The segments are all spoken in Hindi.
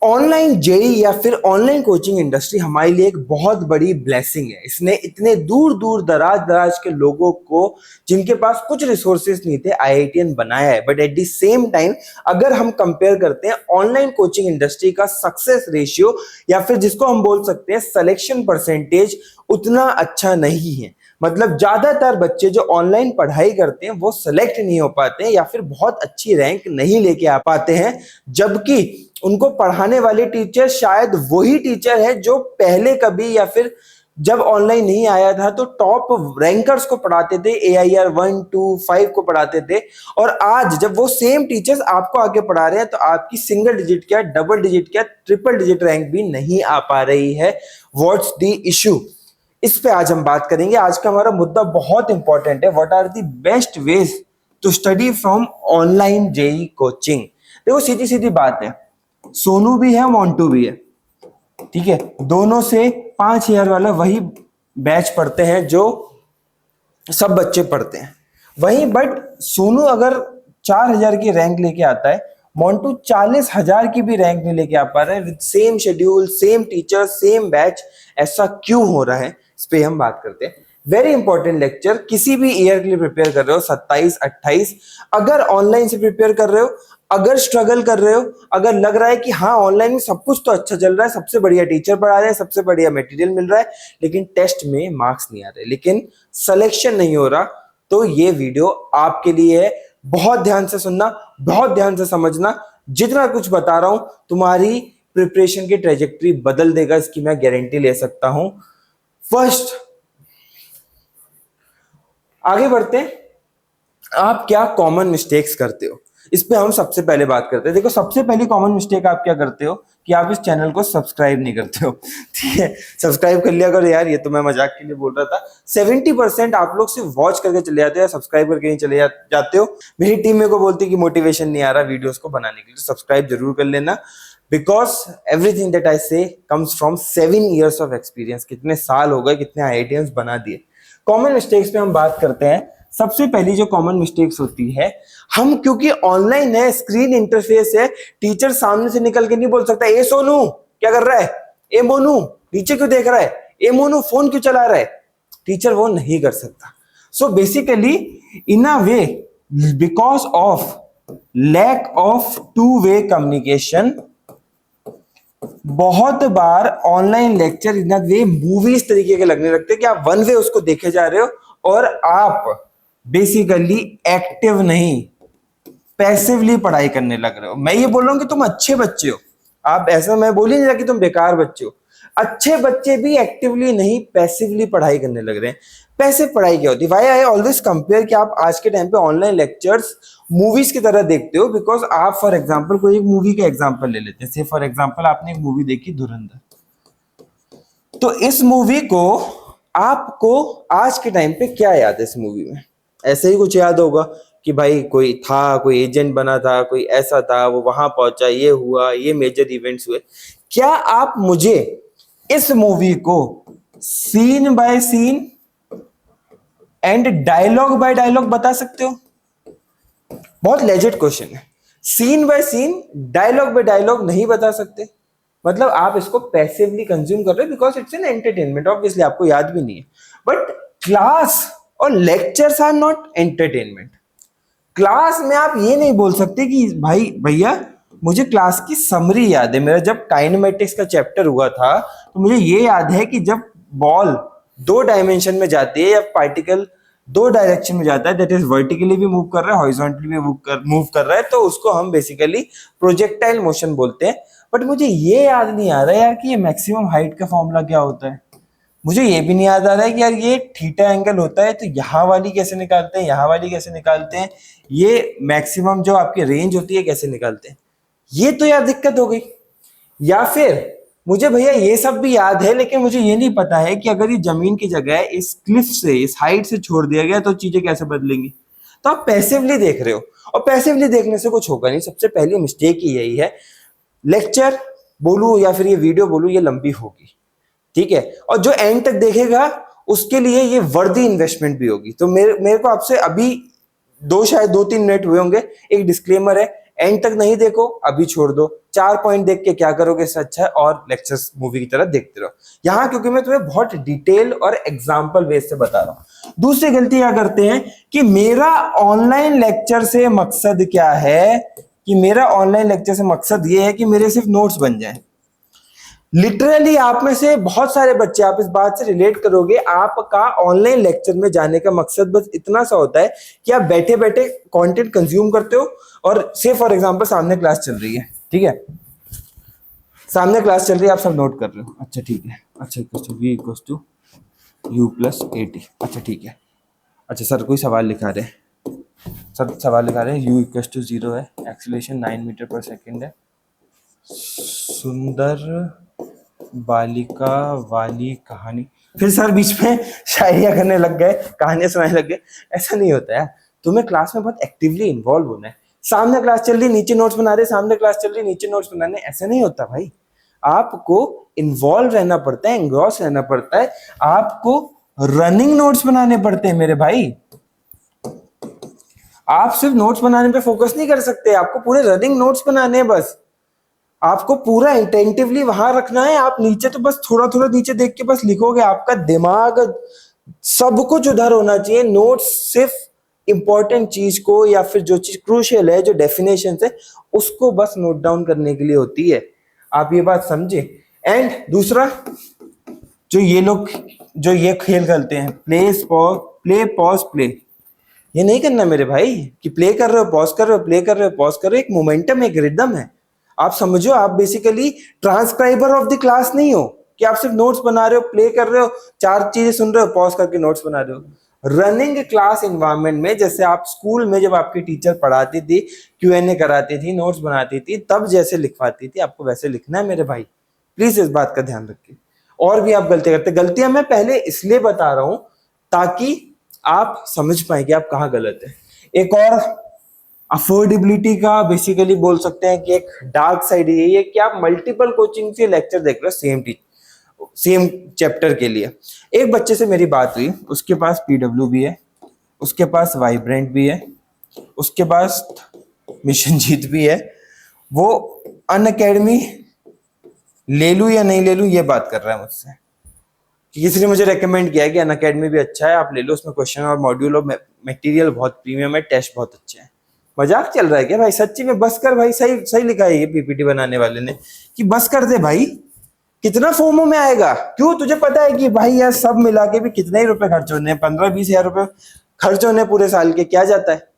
ऑनलाइन जेई या फिर ऑनलाइन कोचिंग इंडस्ट्री हमारे लिए एक बहुत बड़ी ब्लेसिंग है। इसने इतने दूर दूर दराज दराज के लोगों को, जिनके पास कुछ रिसोर्सेज नहीं थे, आईआईटीएन बनाया है। But at the same time अगर हम कंपेयर करते हैं ऑनलाइन कोचिंग इंडस्ट्री का सक्सेस रेशियो या फिर जिसको हम बोल सकते हैं सिलेक्शन परसेंटेज, उतना अच्छा नहीं है। मतलब ज्यादातर बच्चे जो ऑनलाइन पढ़ाई करते हैं वो सिलेक्ट नहीं हो पाते हैं या फिर बहुत अच्छी रैंक नहीं लेके आ पाते हैं, जबकि उनको पढ़ाने वाले टीचर शायद वही टीचर है जो पहले कभी या फिर जब ऑनलाइन नहीं आया था तो टॉप रैंकर्स को पढ़ाते थे, AIR 1, 2, 5 को पढ़ाते थे। और आज जब वो सेम टीचर्स आपको आगे पढ़ा रहे हैं तो आपकी सिंगल डिजिट क्या, डबल डिजिट क्या, ट्रिपल डिजिट रैंक भी नहीं आ पा रही है। What's the issue? इस पे आज हम बात करेंगे। आज का हमारा मुद्दा बहुत इंपॉर्टेंट है। What are the best ways to study from online JEE coaching? देखो सीधी सीधी बात है, सोनू भी है, मोंटू भी है, ठीक है। दोनों से 5,000 वाला वही बैच पढ़ते हैं जो सब बच्चे पढ़ते हैं वही। बट सोनू अगर 4,000 की रैंक लेके आता है, मोंटू 40,000 की भी रैंक नहीं लेके आ पा रहा है with same schedule, same teacher, same batch. ऐसा क्यों हो रहा है, इस पे हम बात करते हैं। Very important lecture. किसी भी ईयर के लिए प्रिपेयर कर रहे हो, 27, 28, अगर ऑनलाइन से प्रिपेयर कर रहे हो, अगर स्ट्रगल कर रहे हो, अगर लग रहा है कि हाँ ऑनलाइन में सब कुछ तो अच्छा चल रहा है, सबसे बढ़िया टीचर पढ़ा रहे हैं, सबसे बढ़िया मटेरियल मिल रहा है, लेकिन टेस्ट में मार्क्स नहीं आ रहे, लेकिन सिलेक्शन नहीं हो रहा, तो ये वीडियो आपके लिए है। बहुत ध्यान से सुनना, बहुत ध्यान से समझना। जितना कुछ बता रहा हूं तुम्हारी प्रिपरेशन की ट्रेजेक्टरी बदल देगा, इसकी मैं गारंटी ले सकता हूं। फर्स्ट, आगे बढ़ते हैं। आप क्या कॉमन मिस्टेक्स करते हो, इस पे हम सबसे पहले बात करते हैं। देखो सबसे पहली कॉमन मिस्टेक आप क्या करते हो कि आप इस चैनल को सब्सक्राइब नहीं करते हो, ठीक है। सब्सक्राइब कर लिया करो यार, ये तो मैं मजाक के लिए बोल रहा था। 70% आप लोग सिर्फ वॉच करके चले जाते हो, सब्सक्राइब करके नहीं चले जाते हो। मेरी टीम मेरे को बोलती है कि मोटिवेशन नहीं आ रहा वीडियोस को बनाने के लिए, तो सब्सक्राइब जरूर कर लेना, बिकॉज एवरीथिंग दैट आई से comes from 7 years of experience. कितने साल हो गए, कितने आईआईटीएंस बना दिए। कॉमन मिस्टेक्स पे हम बात करते हैं। सबसे पहली जो कॉमन मिस्टेक्स होती है, हम क्योंकि ऑनलाइन है, स्क्रीन इंटरफेस है, टीचर सामने से निकल के नहीं बोल सकता ए सोनू क्या कर रहा है, ए मोनू नीचे क्यों देख रहा है, ए मोनू फोन क्यों चला रहा है। टीचर वो नहीं कर सकता। So basically in a way, because of lack of two way communication, बहुत बार online lecture in way movies तरीके के लगने लगते हैं कि आप वन वे उसको देखे जा रहे हो और आप बेसिकली एक्टिव नहीं, पैसिवली पढ़ाई करने लग रहे हो। मैं ये बोल रहा हूं कि तुम अच्छे बच्चे हो, आप ऐसा मैं बोल ही नहीं रहा कि तुम बेकार बच्चे हो। अच्छे बच्चे भी एक्टिवली नहीं, पैसिवली पढ़ाई करने लग रहे हैं। पैसिव पढ़ाई क्या होती है? व्हाई आई ऑलवेज कंपेयर कि आप आज के टाइम पे ऑनलाइन लेक्चर्स मूवीज की तरह देखते हो, बिकॉज आप फॉर एग्जांपल कोई एक मूवी का एग्जांपल ले लेते हैं। फॉर एग्जांपल आपने एक मूवी देखी धुरंधर, तो इस मूवी को आपको आज के टाइम पे क्या याद है? इस मूवी में ऐसे ही कुछ याद होगा कि भाई कोई था, कोई एजेंट बना था, कोई ऐसा था, वो वहां पहुंचा, ये हुआ, ये मेजर इवेंट्स हुए। क्या आप मुझे इस मूवी को scene by scene and dialogue by dialogue बता सकते हो? बहुत लेजिट क्वेश्चन है। Scene by scene, dialogue by dialogue नहीं बता सकते, मतलब आप इसको पैसिवली कंज्यूम कर रहे हो, because it's an entertainment. Obviously आपको याद भी नहीं है। बट क्लास और lectures are not entertainment. Class में आप ये नहीं बोल सकते कि भाई भैया मुझे क्लास की समरी याद है। मेरा जब काइनेमेटिक्स का चैप्टर हुआ था तो मुझे ये याद है कि जब बॉल 2 डायमेंशन में जाती है या पार्टिकल 2 डायरेक्शन में जाता है, दैट इज वर्टिकली भी मूव कर रहा है, हॉरिजॉन्टली भी मूव कर रहा है, तो उसको हम बेसिकली प्रोजेक्टाइल मोशन बोलते हैं। बट मुझे ये याद नहीं आ रहा है यार कि ये मैक्सिमम हाइट का फॉर्मूला क्या होता है। मुझे ये भी नहीं याद आ रहा है कि यार ये थीटा एंगल होता है तो यहाँ वाली कैसे निकालते हैं, यहाँ वाली कैसे निकालते हैं, ये मैक्सिमम जो आपकी रेंज होती है कैसे निकालते हैं। ये तो यार दिक्कत हो गई। या फिर मुझे भैया ये सब भी याद है, लेकिन मुझे ये नहीं पता है कि अगर ये जमीन की जगह इस क्लिफ से, इस हाइट से छोड़ दिया गया तो चीजें कैसे बदलेंगी। तो आप पैसिवली देख रहे हो, और पैसिवली देखने से कुछ होगा नहीं। सबसे पहली मिस्टेक ही यही है। लेक्चर बोलूं या फिर ये वीडियो बोलूं, ये लंबी होगी, ठीक है, और जो एंड तक देखेगा उसके लिए ये वर्दी इन्वेस्टमेंट भी होगी। तो मेरे को आपसे अभी शायद 2-3 मिनट हुए होंगे, एक डिस्क्लेमर है, एंड तक नहीं देखो, अभी छोड़ दो, 4 पॉइंट देख के क्या करोगे, इससे अच्छा है और लेक्चर्स मूवी की तरह देखते रहो। यहाँ क्योंकि मैं तुम्हें बहुत डिटेल और एग्जाम्पल बेस से बता रहा हूँ। दूसरी गलती क्या करते हैं कि मेरा ऑनलाइन लेक्चर से मकसद क्या है, कि मेरा ऑनलाइन लेक्चर से मकसद ये है कि मेरे सिर्फ नोट्स बन जाए। लिटरली आप में से बहुत सारे बच्चे, आप इस बात से रिलेट करोगे, आपका ऑनलाइन लेक्चर में जाने का मकसद बस इतना सा होता है कि आप बैठे बैठे कंटेंट कंज्यूम करते हो, और से फॉर एग्जांपल सामने क्लास चल रही है, ठीक है, सामने क्लास चल रही है, आप सब नोट कर रहे हो, अच्छा ठीक है, अच्छा v equals to u plus AT, अच्छा ठीक है, अच्छा सर कोई सवाल लिखा रहे हैं, सर सवाल लिखा रहे हैं, u इक्वल्स टू 0 है, एक्सीलरेशन 9 मीटर पर सेकेंड है, सुंदर बालिका वाली कहानी, फिर सर बीच में शायरिया करने लग गए, कहानियां सुनाने लग गए। ऐसा नहीं होता है, तुम्हें क्लास में बहुत एक्टिवली इन्वॉल्व होना है। सामने क्लास चल रही, नीचे नोट्स बना रहे, सामने क्लास चल रही, नीचे नोट्स बनाने, ऐसा नहीं होता भाई। आपको इन्वॉल्व रहना पड़ता है, एंग्रॉस रहना पड़ता है, आपको रनिंग नोट्स बनाने पड़ते हैं मेरे भाई। आप सिर्फ नोट्स बनाने पे फोकस नहीं कर सकते, आपको पूरे रनिंग नोट्स बनाने हैं, बस आपको पूरा इंटेंटिवली वहां रखना है। आप नीचे तो बस थोड़ा थोड़ा नीचे देख के बस लिखोगे, आपका दिमाग सब कुछ उधर होना चाहिए। नोट्स सिर्फ इंपॉर्टेंट चीज को या फिर जो चीज क्रूशियल है, जो डेफिनेशन है, उसको बस नोट डाउन करने के लिए होती है। आप ये बात समझे। एंड दूसरा, जो ये लोग जो ये खेल खेलते हैं, प्ले पॉज प्ले, ये नहीं करना मेरे भाई कि प्ले कर रहे हो पॉज कर रहे हो, प्ले कर रहे हो पॉज कर रहे हो। एक मोमेंटम, एक रिदम है। आप समझो, आप basically transcriber of the class नहीं हो कि आप सिर्फ नोट्स बना रहे हो, प्ले कर रहे हो, 4 चीजें सुन रहे हो, पॉज करके नोट्स बना रहे हो। रनिंग क्लास इन्वायरमेंट में, जैसे आप स्कूल में जब आपकी टीचर पढ़ाती थी, Q&A कराती थी, नोट्स बनाती थी, तब जैसे लिखवाती थी, आपको वैसे लिखना है मेरे भाई। प्लीज इस बात का ध्यान रखिए। और भी आप गलतियां करते, गलतियां मैं पहले इसलिए बता रहा हूं ताकि आप समझ पाए कि आप कहाँ गलत है। एक और अफोर्डेबिलिटी का बेसिकली बोल सकते हैं कि एक डार्क साइड यही है कि आप मल्टीपल कोचिंग से लेक्चर देख रहे हो सेम चैप्टर के लिए। एक बच्चे से मेरी बात हुई, उसके पास PW भी है, उसके पास वाइब्रेंट भी है, उसके पास मिशन जीत भी है। वो अनअकैडमी ले लूं या नहीं ले लूं ये बात कर रहा है मुझसे, कि किसी ने मुझे रेकमेंड किया है कि अनअकैडमी भी अच्छा है, आप ले लो, उसमें क्वेश्चन और मॉड्यूल और मटेरियल बहुत प्रीमियम है, टेस्ट बहुत अच्छे हैं। मजाक चल रहा है क्या भाई? सच्ची में बस कर भाई। सही सही लिखा है ये PPT बनाने वाले ने कि बस कर दे भाई, कितना फोमो में आएगा। क्यों? तुझे पता है कि भाई यार सब मिला के भी कितने ही रुपए खर्च होने हैं, 15-20 हजार रुपए खर्च होने पूरे साल के, क्या जाता है।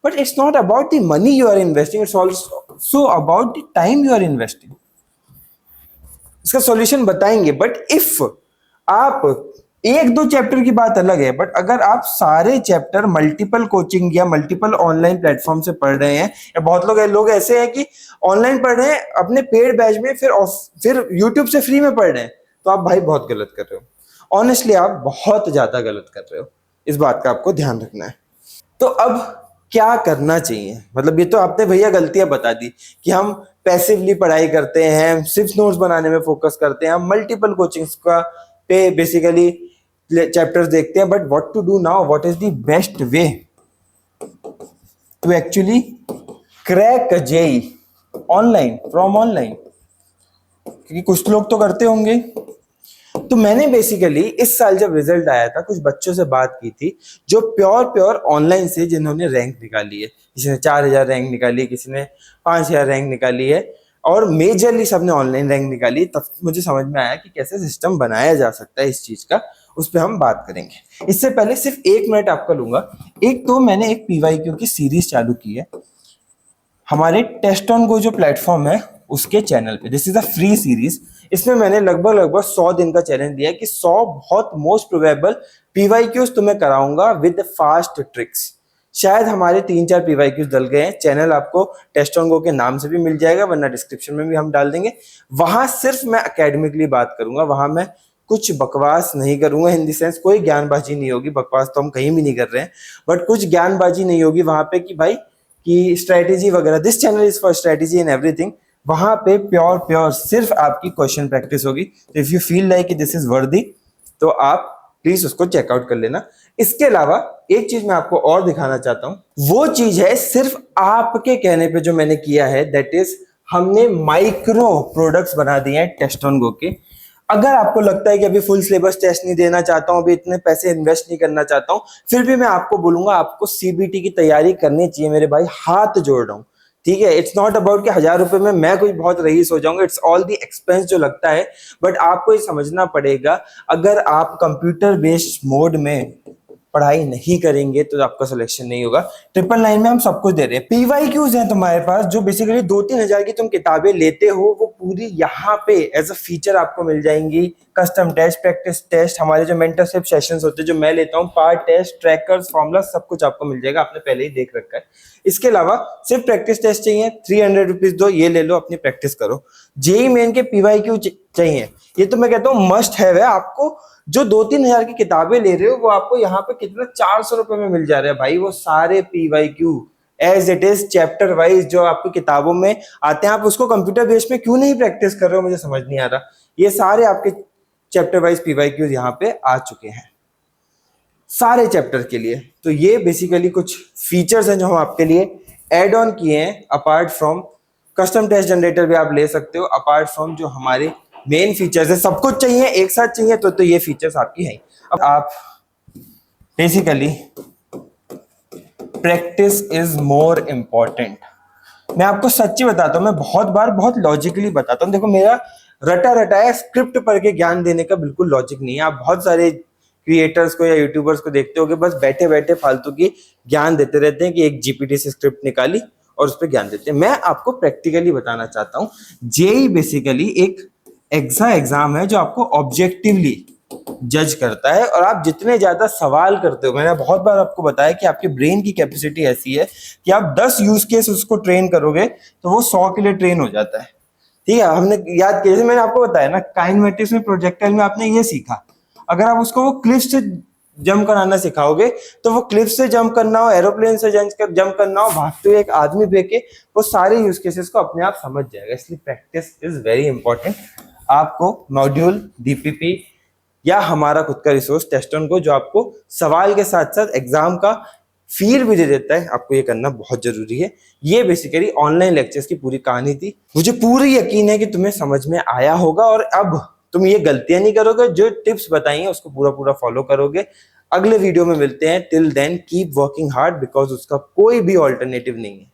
But it's not about the money you are investing, it's also about the time you are investing. इसका सॉल्यूशन बताएंगे। बट इफ आप 1-2 चैप्टर की बात अलग है, बट अगर आप सारे चैप्टर मल्टीपल कोचिंग या मल्टीपल ऑनलाइन प्लेटफॉर्म से पढ़ रहे हैं, या बहुत लोग ऐसे हैं कि ऑनलाइन पढ़ रहे हैं अपने पेड बैच में, फिर यूट्यूब से फ्री में पढ़ रहे हैं, तो आप भाई बहुत गलत कर रहे हो। ऑनेस्टली आप बहुत ज्यादा गलत कर रहे हो, इस बात का आपको ध्यान रखना है। तो अब क्या करना चाहिए? मतलब ये तो आपने भैया गलतियां बता दी कि हम पैसिवली पढ़ाई करते हैं, सिर्फ नोट्स बनाने में फोकस करते हैं, हम मल्टीपल कोचिंग्स का पे बेसिकली चैप्टर्स देखते हैं। But what to do now, what is the best way to actually crack JEE online, from online? क्योंकि कुछ लोग तो करते होंगे। तो मैंने बेसिकली इस साल जब रिजल्ट आया था, कुछ बच्चों से बात की थी जो प्योर ऑनलाइन से, जिन्होंने रैंक निकाली है। किसी ने 4000 रैंक निकाली, किसी ने 5000 रैंक निकाली है, और मेजरली सबने ऑनलाइन रैंक निकाली। तब मुझे समझ में आया कि कैसे सिस्टम बनाया जा सकता है इस चीज का, उस पर हम बात करेंगे। इससे पहले सिर्फ 1 मिनट आपका लूंगा। एक तो मैंने एक PYQ की सीरीज चालू की है हमारे टेस्ट ऑन गो जो प्लेटफॉर्म है उसके चैनल पे। This is a free series. इसमें मैंने लगभग 100 दिन का चैलेंज दिया है कि 100 बहुत मोस्ट प्रोबेबल PYQs तुम्हें कराऊंगा विद फास्ट ट्रिक्स। शायद हमारे 3-4 PYQs डल गए हैं। चैनल आपको टेस्ट ऑन गो के नाम से भी मिल जाएगा, वरना डिस्क्रिप्शन में भी हम डाल देंगे। वहां सिर्फ मैं एकेडमिकली बात करूंगा, वहां मैं कुछ बकवास नहीं करूंगा। इन द सेंस कोई ज्ञानबाजी नहीं होगी, बकवास तो हम कहीं भी नहीं कर रहे हैं, बट कुछ ज्ञानबाजी नहीं होगी वहां पे कि भाई कि स्ट्रेटेजी वगैरह। This channel is for strategy and everything. वहां पे प्योर सिर्फ आपकी क्वेश्चन प्रैक्टिस होगी। तो if you feel like this is वर्दी, तो आप प्लीज उसको चेकआउट कर लेना। इसके अलावा एक चीज मैं आपको और दिखाना चाहता हूं, वो चीज है सिर्फ आपके कहने पे जो मैंने किया है, दैट इज हमने माइक्रो प्रोडक्ट्स बना दिए हैं टेस्ट ऑन गो के। अगर आपको लगता है कि अभी फुल सिलेबस टेस्ट नहीं देना चाहता हूं, अभी इतने पैसे इन्वेस्ट नहीं करना चाहता हूं, फिर भी मैं आपको बोलूंगा आपको सीबीटी की तैयारी करनी चाहिए मेरे भाई, हाथ जोड़ रहा हूं। ठीक है, इट्स नॉट अबाउट कि 1000 रुपए में मैं कोई बहुत रईस हो जाऊंगा, इट्स ऑल दी एक्सपेंस जो लगता है। बट आपको ये समझना पड़ेगा, अगर आप कंप्यूटर बेस्ड मोड में पढ़ाई नहीं करेंगे तो आपका सिलेक्शन नहीं होगा। 999 में हम सब कुछ दे रहे हैं। पीवाईक्यूज हैं तुम्हारे पास, जो बेसिकली 2-3 हजार की तुम किताबें लेते हो, वो पूरी यहाँ पे एज अ फीचर आपको मिल जाएंगी। कस्टम टेस्ट, प्रैक्टिस टेस्ट, हमारे जो मेंटरशिप सेशंस होते हैं जो मैं लेता हूँ, पार्ट टेस्ट, ट्रैकर्स, फॉर्मूला, सब कुछ आपको मिल जाएगा, आपने पहले ही देख रखा है। इसके अलावा सिर्फ प्रैक्टिस टेस्ट चाहिए, 300 रुपीज दो, ये ले लो, अपनी प्रैक्टिस करो। जेई मेन के पीवाईक्यू चाहिए, ये तो मैं कहता हूँ मस्ट है। आपको जो 2-3 हजार की किताबें ले रहे हो, वो आपको यहाँ पे कितना 400 रुपए में मिल जा रहा है भाई। वो सारे PYQ as it is chapter wise जो आपकी किताबों में आते हैं, आप उसको कंप्यूटर बेस में क्यों नहीं प्रैक्टिस कर रहे हो, मुझे समझ नहीं आ रहा। ये सारे आपके चैप्टर वाइज पीवाईक्यूज यहाँ पे आ चुके हैं सारे चैप्टर के लिए। तो ये बेसिकली कुछ फीचर्स हैं जो हम आपके लिए एड ऑन किए हैं। Apart from custom test generator भी आप ले सकते हो, अपार्ट फ्रॉम जो हमारे मेन फीचर्स है, सब कुछ चाहिए एक साथ चाहिए तो ये फीचर्स आपकी हैं। अब आप basically practice is more important. मैं आपको सच्ची बताता हूँ, मैं बहुत बार बहुत लॉजिकली बताता हूँ। देखो, मेरा रटा रटाया स्क्रिप्ट पढ़ के ज्ञान देने का बिल्कुल लॉजिक नहीं है। आप बहुत सारे क्रिएटर्स को या यूट्यूबर्स को देखते होगे, बस बैठे बैठे फालतू की ज्ञान देते रहते हैं कि एक जीपीटी से स्क्रिप्ट निकाली और उस पर ज्ञान देते हैं। मैं आपको प्रैक्टिकली बताना चाहता हूँ, जेई बेसिकली एक एग्जाम है जो आपको ऑब्जेक्टिवली जज करता है, और आप जितने ज्यादा सवाल करते हो, मैंने बहुत बार आपको बताया कि आपके ब्रेन की कैपेसिटी ऐसी है कि आप 10 यूज केस उसको ट्रेन करोगे तो वो 100 के लिए ट्रेन हो जाता है। ठीक है, हमने याद किया, जैसे मैंने आपको बताया ना, काइनेमेटिक्स में प्रोजेक्टाइल में आपने ये सीखा, अगर आप उसको वो क्लिफ से जंप कराना सिखाओगे तो वो क्लिफ से जंप करना हो, एरोप्लेन से जंप करना हो, भागते हुए एक आदमी फेंके, वो सारे यूज केसेस को अपने आप समझ जाएगा। इसलिए प्रैक्टिस इज वेरी इंपॉर्टेंट। आपको मॉड्यूल, डीपीपी या हमारा खुद का रिसोर्स टेस्ट ऑन गो, जो आपको सवाल के साथ साथ एग्जाम का फील भी दे देता है, आपको ये करना बहुत जरूरी है। ये बेसिकली ऑनलाइन लेक्चर्स की पूरी कहानी थी। मुझे पूरी यकीन है कि तुम्हें समझ में आया होगा, और अब तुम ये गलतियां नहीं करोगे, जो टिप्स बताई हैं उसको पूरा पूरा फॉलो करोगे। अगले वीडियो में मिलते हैं। Till then keep working hard, because उसका कोई भी ऑल्टरनेटिव नहीं है।